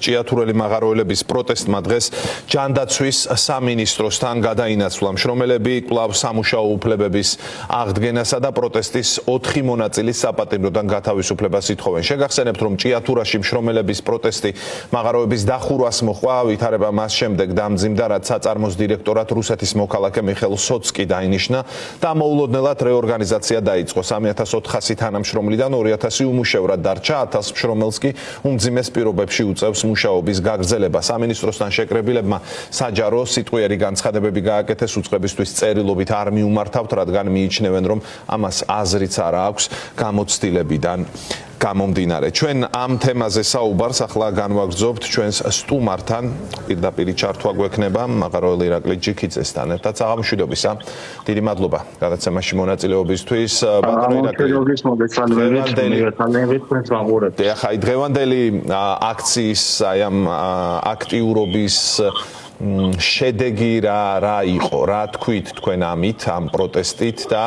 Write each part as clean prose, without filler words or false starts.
ჭიათურელი მაღაროელების პროტესტმა დღეს ჯანდაცვის სამინისტროსთან გადაინაცვლა. მშრომელები კვლავ სამუშაო უფლებების აღდგენასა და პროტესტის 4 მონაწილის საპატიმროდან გათავისუფლებას ითხოვენ. შეგახსენებთ, რომ ჭიათურაში მშრომელების პროტესტი მაღაროების დახურვას მოჰყვა, ვითარება მას შემდეგ დამძიმდა, რაც საწარმოს დირექტორად რუსეთის მოქალაქე მიხეილ სოცკი დაინიშნა და მოულოდნელად რეორგანიზაცია დაიწყო. 3400 თანამშრომლიდან 2000 უმუშევრად დარჩა, 1000 მშრომელს კი უმძიმეს პირობებში უწევს მუშაობის გაგრძელება. სამინისტროსთან შეკრებილებმა საჯარო სიტყვიერი განცხადებები გააკეთეს, უწყებისთვის წერილობით არ მიუმართავთ, რადგან მიიჩნევენ, რომ ამას აზრიც არ აქვს გამოცდილებიდან გამომდინარე. ჩვენ ამ თემაზე საუბარს ახლა განვაგრძობთ ჩვენს სტუმართან. პირდაპირ ჩართვა გვექნება მაღაროელ ირაკლი ჯიქიძესთან ერთად. საღამოშვიდობისა. დიდი მადლობა გადაცემაში მონაწილეობისთვის. ბატონო ირაკლი, დღევანდელი აქციის აი ამ აქტიურობის შედეგი რა იყო, რა თქვით თქვენ ამით, ამ პროტესტით და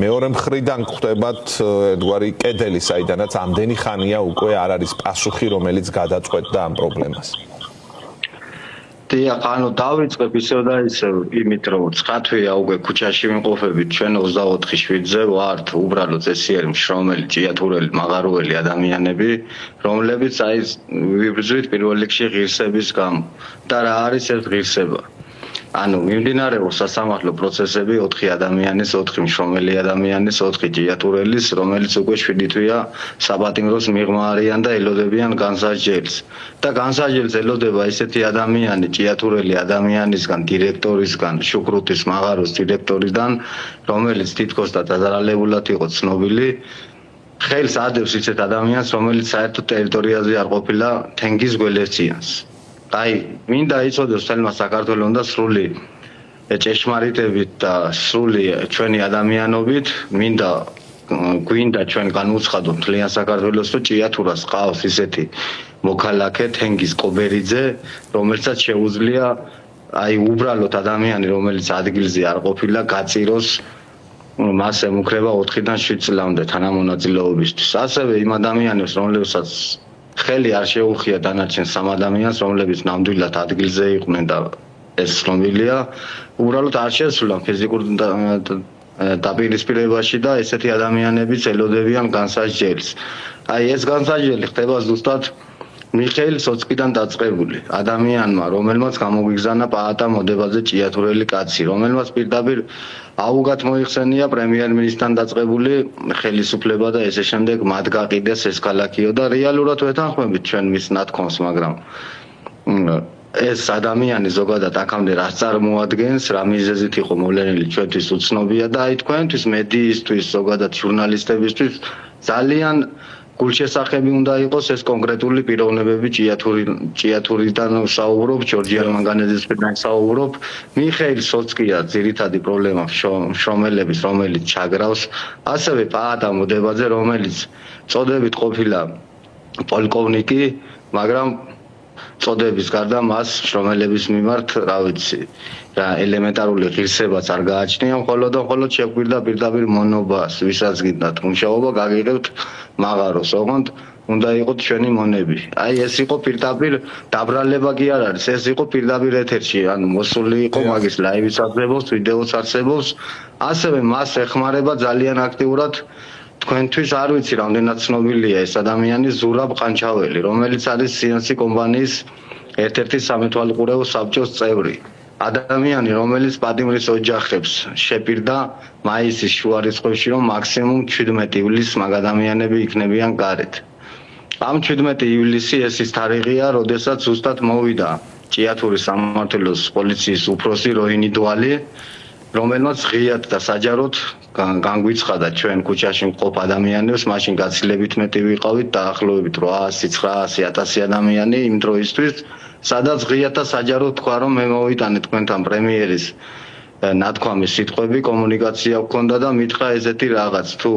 მეორე მხრიდან გვხვდებათ ერთგვარი კედელი, საიდანაც ამდენი ხანია უკვე არ არის პასუხი, რომელიც გადაწყვეტდა ამ პრობლემას. ანუ დავიწყებ ისევ და ისევ იმით, რომ ცხათვია უკვე ქუჩაში ვიმყოფებით ჩვენ 24/7-ზე ვართ უბრალოდ წესიერი მშრომელი ჭიათურელი მაღაროელი ადამიანები, რომლებიც აი ვიბრძვით პირველ რიგში ღირსების გამო. და რა არის ეს ღირსება? ანუ მიმდინარეობს სასამართლო პროცესები 4 ადამიანის, 4 მშრომელი ადამიანის, 4 ჭიათურელის, რომელიც უკვე 7 თვეა საპატიმროს მიღმა არიან და ელოდებიან განსაჯელს. და განსაჯელს ელოდება ისეთი ადამიანი, ჭიათურელი ადამიანისგან, დირექტორისგან, შუქრუთის მაღაროს დირექტორიდან, რომელიც თითქოს და დაზარალებულად იყო ცნობილი, ხელს ადევს ისეთ ადამიანს, რომელიც საერთოდ ტერიტორიაზე არ ყოფილა თენგის გველეციანს. აი, მინდა იცოდეს თელმა საქართველოს და სრული ჭეშმარიტებით და სრული ჩვენი ადამიანობით, გვინდა ჩვენ განუცხადოთ მთლიან საქართველოს, რომ ჭიათურას ყავს ისეთი მოქალაქე თენგის კობერიძე, რომელსაც შეუძლია აი უბრალოდ ადამიანი, რომელიც ადგილზე არ ყოფილა, გაწიროს მას ემუქრება 4-დან 7 წლამდე თანამონაწილეობისთვის. ასევე იმ ადამიანებს, რომლებსაც ხელი არ შეუხია დანარჩენ 3 ადამიანს, რომლებიც ნამდვილად ადგილზე იყვნენ და ეს ცნობილია, უბრალოდ არ შესულან ფიზიკურ დაპირისპირებაში და ესეთი ადამიანებიც ელოდებიან განსაჯელს. აი ეს განსაჯელი ხდება ზუსტად მიხეილ სოცკიდან დაწყებული ადამიანმა, რომელმაც გამოგვიგზავნა პაატა მოდებაზე ჭიათურელი კაცი, რომელმაც პირდაპირ აუგად მოიხსენია პრემიერ-მინისტრთან დაწყებული ხელისუფლება და ესე შემდეგ მათ გაყიდეს ეს ქალაქიო და რეალურად ვეთანხმებით ჩვენ მის ნათქვამს, მაგრამ ეს ადამიანი ზოგადად აქამდე რაც წარმოადგენს, რა მიზეზით იყო მოვლენილი ჩვენთვის უცნობია და აი თქვენთვის, მედიისთვის, ზოგადად ჟურნალისტებისთვის ძალიან გულშესახები უნდა იყოს ეს კონკრეტული პიროვნებები ჭიათურიდან საუბრობ, ჯორჯიან მანგანეძისთან საუბრობ. მიხეილ სოცკია ძირითადი პრობლემა მშრომელების, რომელიც ჩაგრავს, ასევე პაატა მოდებაზე, რომელიც წოდებით ყოფილა პოლკოვნიკი, მაგრამ წოდების გარდა მას მშრომელების მიმართ, რა ვიცი, რა ელემენტარული ღირსებაც არ გააჩნია, მხოლოდ შეგვირდა პირდაპირ მონობას, ვისაც გინდათ მუშაობა გაგიღებთ მაღაროს, ოღონდ უნდა იყოთ ჩვენი მონები. აი ეს იყო პირდაპირ დაბრალება კი არ არის, ეს იყო პირდაპირ ეთერში, ანუ მოსული იყო მაგის ლაივის არსებობს, ვიდეოს არსებობს, ასევე მას ეხმარება ძალიან აქტიურად თქვენთვის არ ვიცი რამდენად ცნობილია ეს ადამიანი ზურაბ ყანჩაველი, რომელიც არის CNC კომპანიის ერთ-ერთი სამეთვალყურეო საბჭოს წევრი. ადამიანი, რომელიც პატიმრის ოჯახებს შეპირდა მაისის შუა რიცხვებში, რომ მაქსიმუმ 17 ივლისს მაგ ადამიანები იქნებიან გარეთ. ამ 17 ივლისი ეს ის თარიღია, როდესაც ზუსტად მოვიდა ჭიათურის სამმართველოს პოლიციის უფროსი როინი დვალი, რომელმაც ღიად და საჯაროდ განგვიცხადა ჩვენ ქუჩაში მყოფ ადამიანებს, მაშინ გაცილებით მეტი ვიყავით, დაახლოებით 800, 900, 1000 ადამიანი იმ დროისთვის, სადაც ღიად და საჯაროდ თქვა, რომ მე მოვიტანე თქვენთან პრემიერის ნათქვამის სიტყვები, კომუნიკაცია გქონდა და მითხრა ესეთი რაღაც, თუ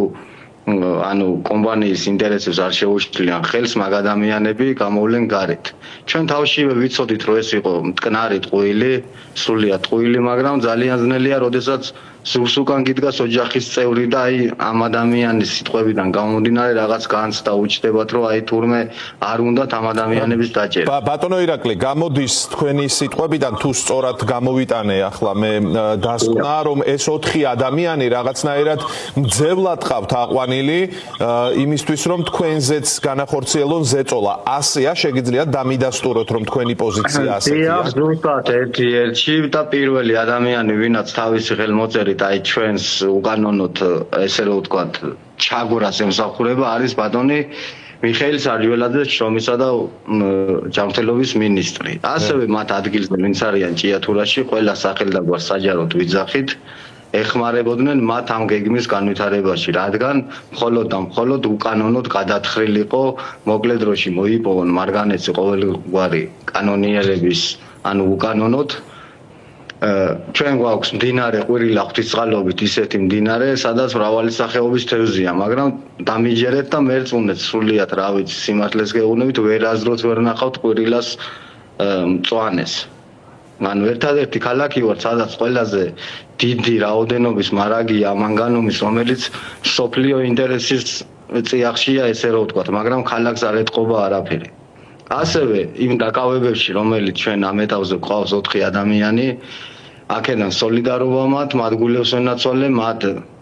ანუ კომპანიის ინტერესებს არ შეუშლიან ხელს, მაგ ადამიანები გამოვლენ გარეთ. ჩვენ თავშივე ვიცოდით, რომ ეს იყო მტკნარი ტყუილი, სრულიად ტყუილი, მაგრამ ძალიან ძნელია, როდესაც სულს უკან გიდგას ოჯახის წევრი და აი ამ ადამიანის სიტყვებიდან გამომდინარე რაღაც განცდა უჩნდებათ რომ აი თურმე არ უნდათ ამ ადამიანების დაჭერა. ბატონო ირაკლი, გამოდის თქვენი სიტყვებიდან თუ სწორად გამოვიტანე ახლა მე დასკვნა რომ ეს 4 ადამიანი რაღაცნაირად მძევლად ყავთ აყვანილი იმისთვის რომ თქვენზეც განახორციელონ ზეწოლა. ასეა შეგიძლიათ დამიდასტუროთ რომ თქვენი პოზიცია ასეთია. ზუსტად ერთ-ერთი და პირველი ადამიანი ვინაც თავისი ხელმოწერით აი ჩვენს უკანონოდ ესე რომ ვთქვათ ჩაგვრას ემსახურება არის ბატონი მიხეილ სარჯველაძე შრომისა და ჯანმრთელობის მინისტრი. ასევე მათ ადგილზე ვინც არიან ჭიათურაში ყველა სახელდაგვარ საჯაროდ ვიძახით ეხმარებოდნენ მათ ამ გეგმის განვითარებაში, რადგან მხოლოდ უკანონოდ გადათხრილიყო მოკლე დროში მოიპოვონ მარგანეცი ყოველგვარი კანონიერების ანუ უკანონოდ ჩვენ გვაქვს მდინარე ყვირილა ღვთისწყალობით ისეთი მდინარე, სადაც მრავალი სახეობის თევზია, მაგრამ დამიჯერეთ და მერწმუნეთ სრულიად რა ვიცი სიმართლეს გეუბნებით ვერაზროთ ვერ ნახავთ ყვირილას მწვანეს. ანუ ერთადერთი ქალაქი ვარ, სადაც ყველაზე დიდი რაოდენობის მარაგია მანგანუმის, რომელიც სოფლიო ინტერესის წიაღშია ესე რომ ვთქვათ, მაგრამ ქალაქს არ ეტყობა არაფერი. ასევე იმ დაკავებებში, რომელიც ჩვენ ამ ეტაპზე გვყავს 4 ადამიანი, აქედან სოლიდარობა მათ გულებს ვენაცვალე,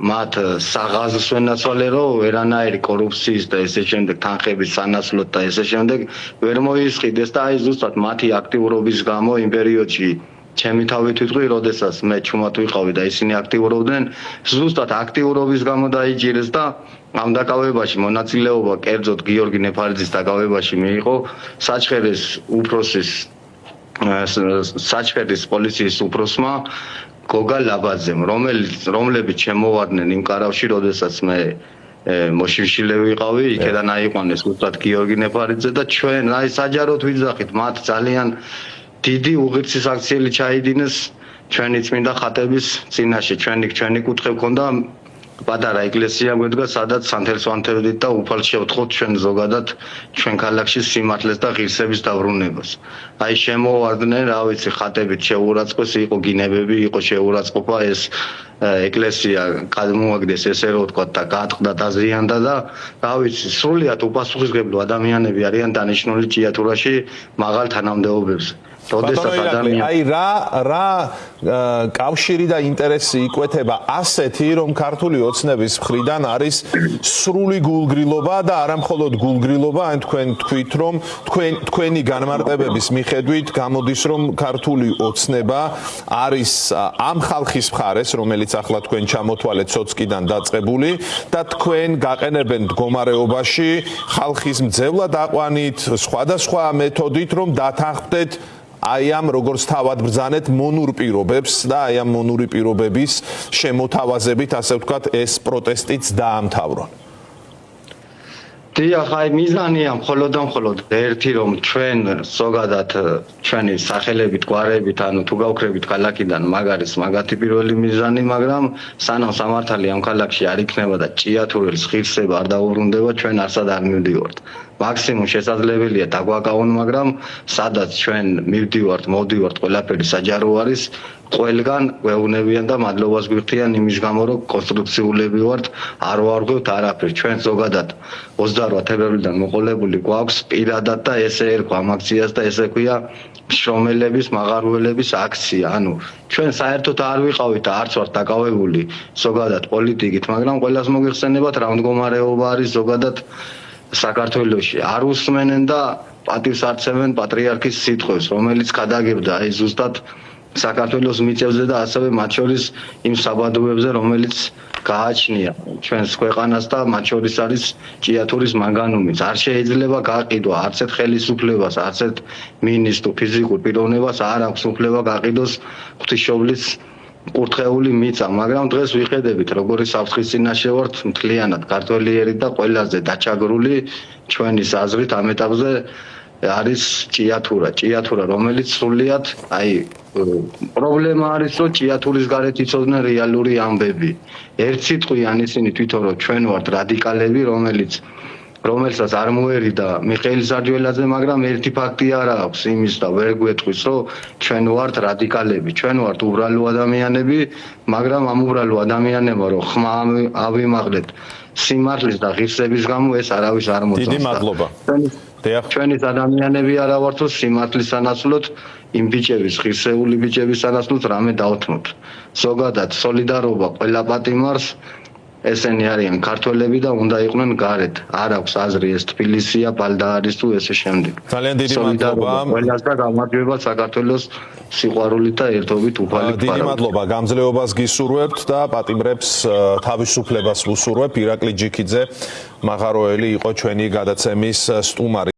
მათ საღაზს ვენაცვალე, რომ ვერანაირი კორუფციის და ესე შემდეგ თანხების სანაცვლოდ და ესე შემდეგ ვერ მოისყიდეს და აი ზუსტად მათი აქტიურობის გამო იმ პერიოდში ჩემი თავით ვიტყვი, როდესაც მე ჩუმად ვიყავი და ისინი აქტიურობდნენ, ზუსტად აქტიურობის გამო დაიჭირეს და ამ დაკავებაში მონაწილეობა კერძოდ გიორგი ნეფარიძის დაკავებაში მიიღო საჩხერის უფროსის საჩხერის პოლიციის უფროსმა გოგა ლაბაძემ, რომლებიც შემოვარდნენ იმ კარავში, როდესაც მე მოშიშილე ვიყავი, იქედან აიყვანეს უბრალოდ გიორგი ნეფარიძე და ჩვენ აი საჯაროდ ვიძახით მათ ძალიან დიდი უღირსი საქციელი ჩაიდინეს ჩვენი წმინდა ხატების წინაშე, ჩვენი კუთხე გქონდა პატარა ეკლესია გვედგა, სადაც სანთელს ვანთებდით და უფალ შევთხოვთ ჩვენ ზოგადად ჩვენ ქალაქში სიმართლეს და ღირსების დაბრუნებას. აი შემოვარდნენ, რა ვიცი, ხატებით შეურაცხყვეს, იყო გინებები, იყო შეურაცხყოფა ეს ეკლესია გადმოაგდეს ესე რომ ვთქვათ და გაატყდა დაზიანდა და რა ვიცი, სრულიად უპასუხისმგებლო ადამიანები არიან დანიშნული ჭიათურაში მაღალ თანამდებობებზე. აი რა კავშირი და ინტერესი იკვეთება ასეთი რომ ქართული ოცნების მხრიდან არის სრული გულგრილობა და არა მხოლოდ გულგრილობა, ან თქვენ თქვით რომ თქვენი განმარტებების მიხედვით გამოდის რომ ქართული ოცნება არის ამ ხალხის მხარეს, რომელიც ახლა თქვენ ჩამოთვალეთ სოცკიდან დაწყებული და თქვენ გაყენებენ მდგომარეობაში ხალხის მძევლად აყვანით სხვადასხვა მეთოდით რომ დათანხმდეთ აი ამ როგორც თავად ბრძანეთ მონურ პირობებს და აი ამ მონური პირობების შემოთავაზებით, ასე ვთქვათ, ეს პროტესტიც დაამთავრონ. დიახ, აი მიზანია მხოლოდ ერთი რომ ჩვენ ზოგადად ჩვენი სახელებით, გვარებით, ანუ თუ გავქრებით ქალაქიდან მაგათი პირველი მიზანი, მაგრამ სანამ სამართალი ამ ქალაქში არ იქნება და ჭიათურელს ღირსება არ დაუბრუნდება, ჩვენ არსად არ მივდივართ. მაქსიმუმ შესაძლებელია დაგვაკავონ, მაგრამ სადაც ჩვენ მოვდივართ, ყველაფერი საჯარო არის. ყველგან გვეუბნებიან და მადლობას გვირთიან იმის გამო, რომ კონსტრუქციულები ვართ, არ ვარღვევთ არაფერს. ჩვენ ზოგადად 28 თებერვლიდან მოყოლებული გვაქვს პირადად და ესე ერქვა ამ აქციას და ესე ქვია შრომელების, მაღარველების აქცია. ანუ ჩვენ საერთოდ არ ვიყავით და არც ვართ დაკავებული ზოგადად პოლიტიკით, მაგრამ ყველას მოგეხსენებათ რა მდგომარეობა არის ზოგადად საქართველოში. არ უსმენენ და პატივს არცევენ პატრიარქის სიტყვებს, რომელიც გადაგებდა აი ზუსტად საქართველოს მიწებზე და ასევე მათ შორის იმ საბადოებზე, რომელიც გააჩნია ჩვენს ქვეყანას და მათ შორის არის ჭიათურის მანგანუმიც. არ შეიძლება გაყიდვა არც ერთ ხელისუფლებას, არც ერთ მინისტრ ფიზიკურ პიროვნებას არ აქვს უფლება გაყიდოს ღვთისმშობლის კურთხეული მიწა, მაგრამ დღეს ვიხედებით, როგორი საფრთხის წინაშე ვართ მთლიანად ქართველიერი და ყველაზე დაჩაგრული ჩვენის აზრით ამ ეტაპზე არის ჭიათურა, რომელიც სრულიად აი პრობლემა არის, რომ ჭიათურის გარეთ იცოდნენ რეალური ამბები. ერთ სიტყვიან ისინი თვითონ რომ ჩვენ ვართ რადიკალები, რომელიც რომელსაც არ მოერიდა მიხეილ საჯველაძე, მაგრამ ერთი ფაქტი არ აქვს იმის და ვერ გვეტყვის, რომ ჩვენ ვართ რადიკალები, ჩვენ ვართ უბრალო ადამიანები, მაგრამ ამ უბრალო ადამიანებმა რომ ხმა ავიმაღლეთ სიმართლის და ღირსების გამო ეს არავის არ მოწონს. დიდი მადლობა. ჩვენი ადამიანები არა ვართ რომ სიმართლის სანაცვლოდ იმ ბიჭების, ღირსეული ბიჭების სანაცვლოდ რამე დავთმოთ. ზოგადად სოლიდარობა ყველა პატიმარს ესენი არიან ქართველები და უნდა იყვნენ გარეთ. არ აქვს აზრი ეს თბილისია, ბალდა არის თუ ესე შემდეგ. ძალიან დიდი მადლობა. ყველას და გამარჯვება საქართველოს სიყვარულით და ერთობით უფალი დიდი მადლობა. გამძლეობას გისურვებთ და პატიმრებს თავისუფლებას ვუსურვებ. ირაკლი ჯიქიძე მაღაროელი იყო ჩვენი გადაცემის სტუმარი.